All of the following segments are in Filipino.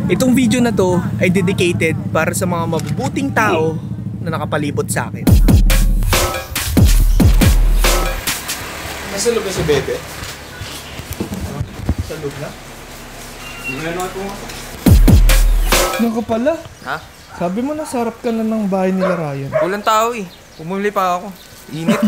Itong video na to ay dedicated para sa mga mabubuting tao na nakapalibot sa akin. Nasa loob na si Bebe? Sa loob na? Ano ka pala? Ha? Sabi mo nasarap ka na ng bahay nila Ryan. Walang tao eh. Pumuli pa ako. Init.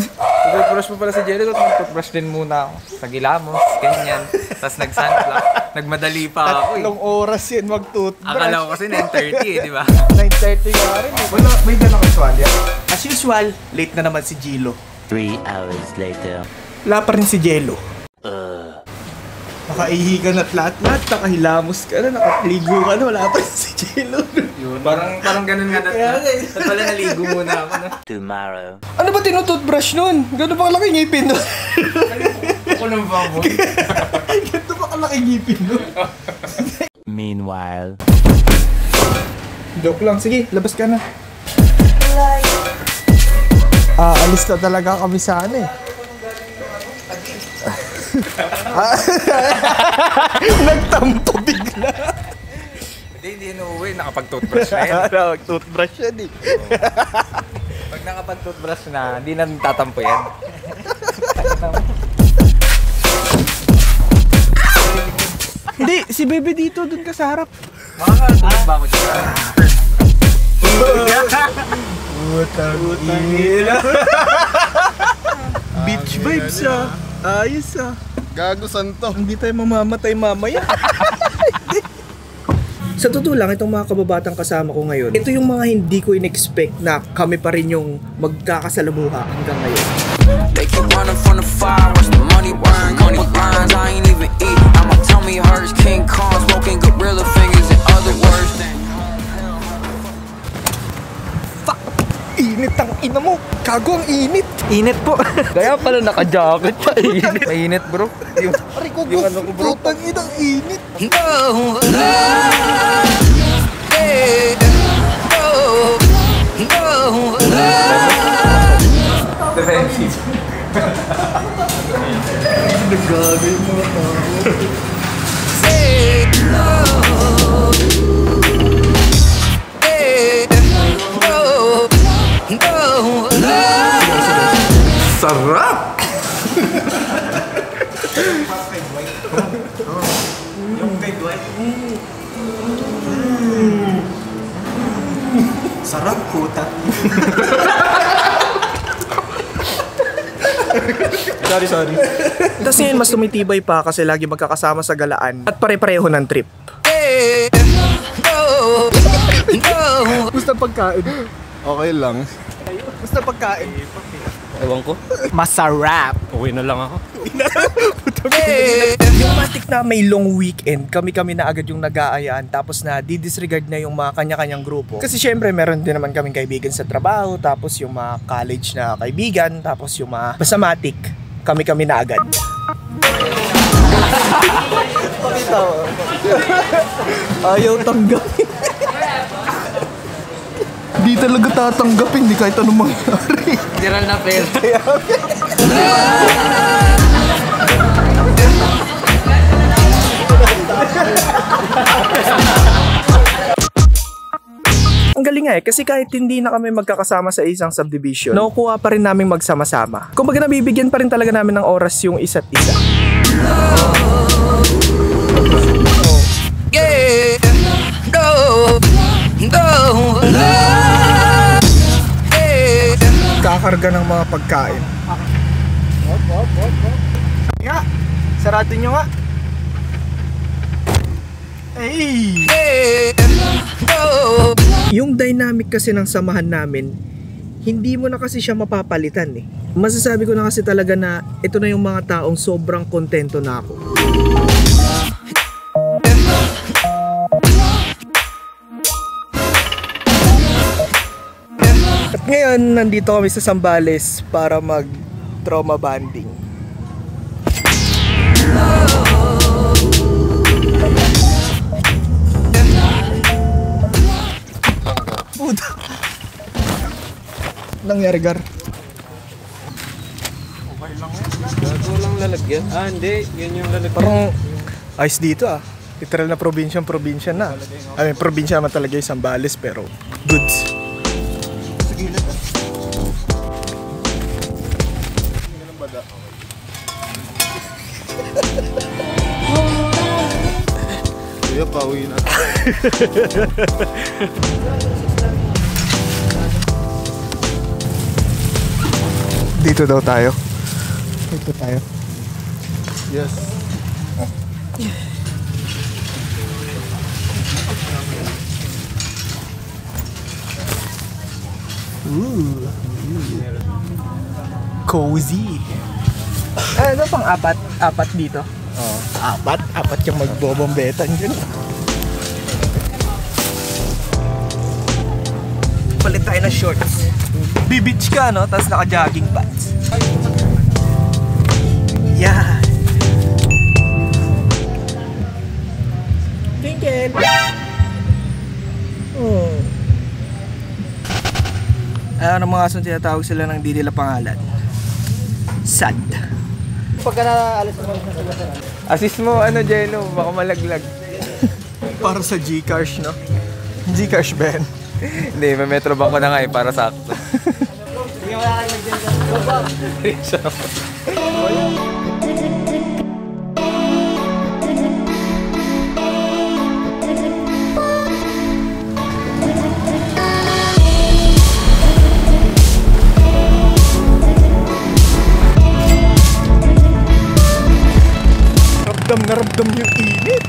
Toothbrush mo pala si Jelly. Toothbrush din muna ako. Nagilamos, ganyan. Tapos nag-sunblock. Nagmadali pa ako eh. 3 oras yan mag-toothbrush. Akala ko kasi 9:30 eh, di ba? 9:30 nga rin eh. Wala, may gano'ng casual yan. As usual, late na naman si Gilo. 3 hours later. Wala pa rin si Jello. Nakaihi ka na't lahat-lahat, nakahilamos ka na, nakaligo ka na, wala pa rin si Jello. Yun, parang ganun nga dati. At pala naligo muna ako na. Tomorrow. Ano ba tinutoothbrush nun? Gano'n ba kalaki ngipin nun? Ako ng babo. Gano'n ba kalaki ngipin nun? Meanwhile. Joke lang, sige, labas ka na. Alis na talaga kami sa ano eh. Nagtampo bigla. Hindi inuwi. Nakapag-toothbrush na yan. Nakapag-toothbrush yan eh. Pag nakapag-toothbrush na, hindi na tatampo yan. Hindi, si Bebe dito, dun ka sa harap. Makakatulog ba ako dyan? Utang ina. Beach vibes ah. Ayos ah. Gago santo. Hindi tayo mamamatay mamaya. Sa totoo lang, itong mga kababatang kasama ko ngayon, ito yung mga hindi ko in-expect na kami pa rin yung magkakasalamuha hanggang ngayon. They keep running from the fire, watch the money burn, money burns. I ain't even eat. I'ma tell me hurts. King Kong smoking gorilla fingers in other words. Fuck! Init ang ina mo! Gago ang init! Init po. Kaya pala naka-jacket pa. Init. Mainit bro. Yung ano ko bro. Putang ina ang init! Defensive. Nagago yung mga tao. Sarap! Yung kay Dwight. Sarap puta. Sorry. Tapos ngayon mas tumitibay pa kasi lagi magkakasama sa galaan at pare-pareho ng trip. Gusto pagkain? Okay lang. Gusto pagkain? Ewan ko. Masarap! Uwi na lang ako. Yung matik na may long weekend, kami-kami na agad yung nag-aayaan tapos na di-disregard na yung mga kanya-kanyang grupo. Kasi syempre meron din naman kaming kaibigan sa trabaho, tapos yung mga college na kaibigan, tapos yung mga basamatik, kami-kami na agad. Pakita mo. Ayaw tanggapin. Di talaga tatanggapin, di kahit anong mangyari. General na pera. Ang galing nga kasi kahit hindi na kami magkakasama sa isang subdivision, nakukuha pa rin namin magsama-sama. Kumbaga nabibigyan pa rin talaga namin ng oras yung isa't isa. Kakarga ng mga pagkain. Nga, sarado nyo nga. Hey! Yung dynamic kasi ng samahan namin, hindi mo na kasi siya mapapalitan eh. Masasabi ko na kasi talaga na ito na yung mga taong sobrang kontento na ako. At ngayon, nandito kami sa Zambales para mag-trauma bonding. Puta. Nangyari gar? Bago lang lalagyan. Ah, hindi. Yan yung lalagyan. Parang ayos dito ah. Literal na probinsya na. I mean, probinsya naman talaga yung Zambales, pero goods. Kuya, pauwi na. Dito daw tayo. Dito tayo. Yes. Cozy. Ano pang apat dito? Oh, apat yung magbobombetan dyan. Palit tayo ng shorts. Bibitch ka, no? Tapos naka-jogging pants. Yeah. Twinkle. Oh. Ano mga aso tinatawag sila ng di nila pangalan? Sad. Pagka naalis mo Assist mo, ano, Jello, baka malaglag. Para sa Gcash, no? Gcash, Ben. Hindi, may metro bank ko na nga eh, para sakto. Hindi wala kayo nagdyan. Ramdam yung init.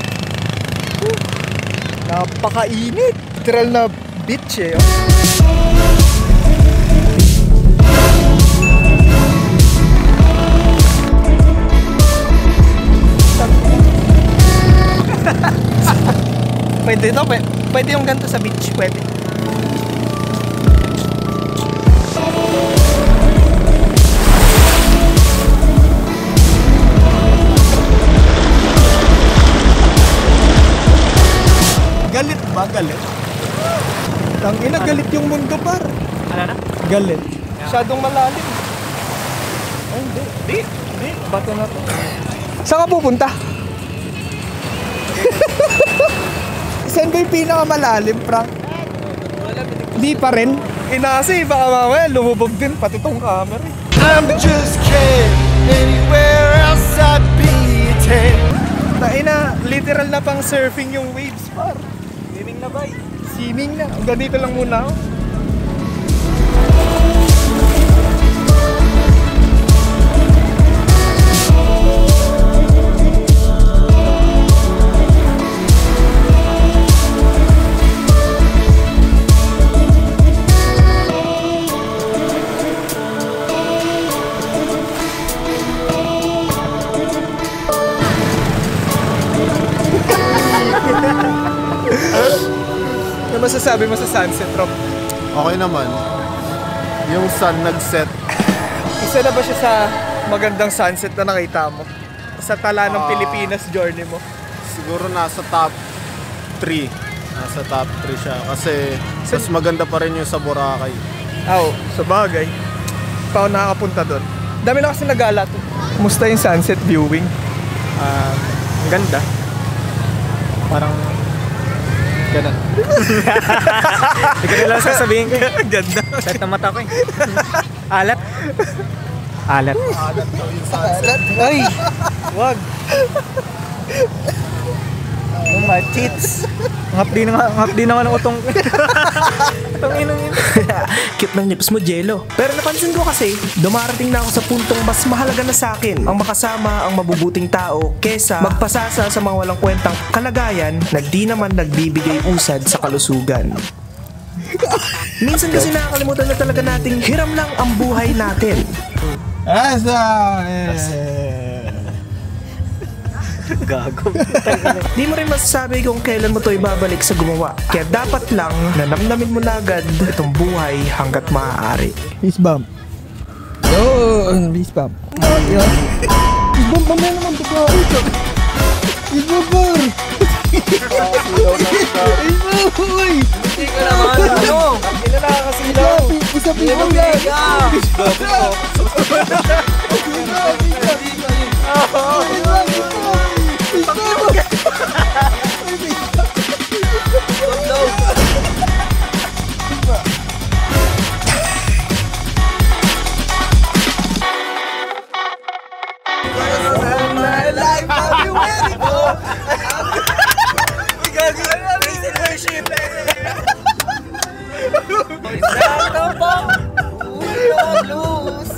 Napakainit. Literal na beach eh. Pwede ito, pwede yung ganito sa beach, pwede. Galit ba? Galit? Tangina, galit yung mundo, par. Ano na? Galit. Masyadong malalim. Oh, hindi. Bato na to. Saan ka pupunta? Saan ba yung pinakamalalim, Frank? Di pa rin. Inasi, baka mamaya lumubog din pati tong camera. I'm just kidding. Anywhere else I'd be Taina, literal na pang surfing yung waves, par. Swimming na ba? Swimming na. Ganito lang muna ako. Ano masasabi mo sa sunset, Rob? Okay naman. Yung sun nag-set. Isa na ba siya sa magandang sunset na nakita mo? Sa tala ng Pilipinas journey mo? Siguro nasa top 3. Nasa top 3 siya. Kasi mas maganda pa rin yung sa Boracay. Sa bagay. Pa ako nakakapunta doon. Dami na kasi nagala to. Kumusta yung sunset viewing? Ang ganda. Parang ganun. Hindi ko lang sasabihin ko. Ganda. Kahit na mata ko eh. Alat. Alat. Alat daw yung sunset. Ay! Wag! Oh my tits! Ngapdi na nga ng utong. Itong inong yun. Cute ng nips mo, Jello. Pero napansin ko kasi, dumarating na ako sa puntong mas mahalaga na sa akin ang makasama ang mabubuting tao kesa magpasasa sa mga walang kwentang kalagayan na di naman nagbibigay usad sa kalusugan. Minsan kasi nakakalimutan na talaga nating hiram lang ang buhay natin. Gago. Di mo rin masasabi kung kailan mo to ibabalik sa gumawa. Kaya dapat lang na namnamin mo na agad itong buhay hanggat maaari. Peace bump. Peace bump. Peace bump, mamaya naman ito ka. Peace bump, bar. Peace bump, uy. Hindi ka naman, ano? Hindi na nakakasilaw. Isa peace bump lang. Peace bump. and worship. It's not about lose,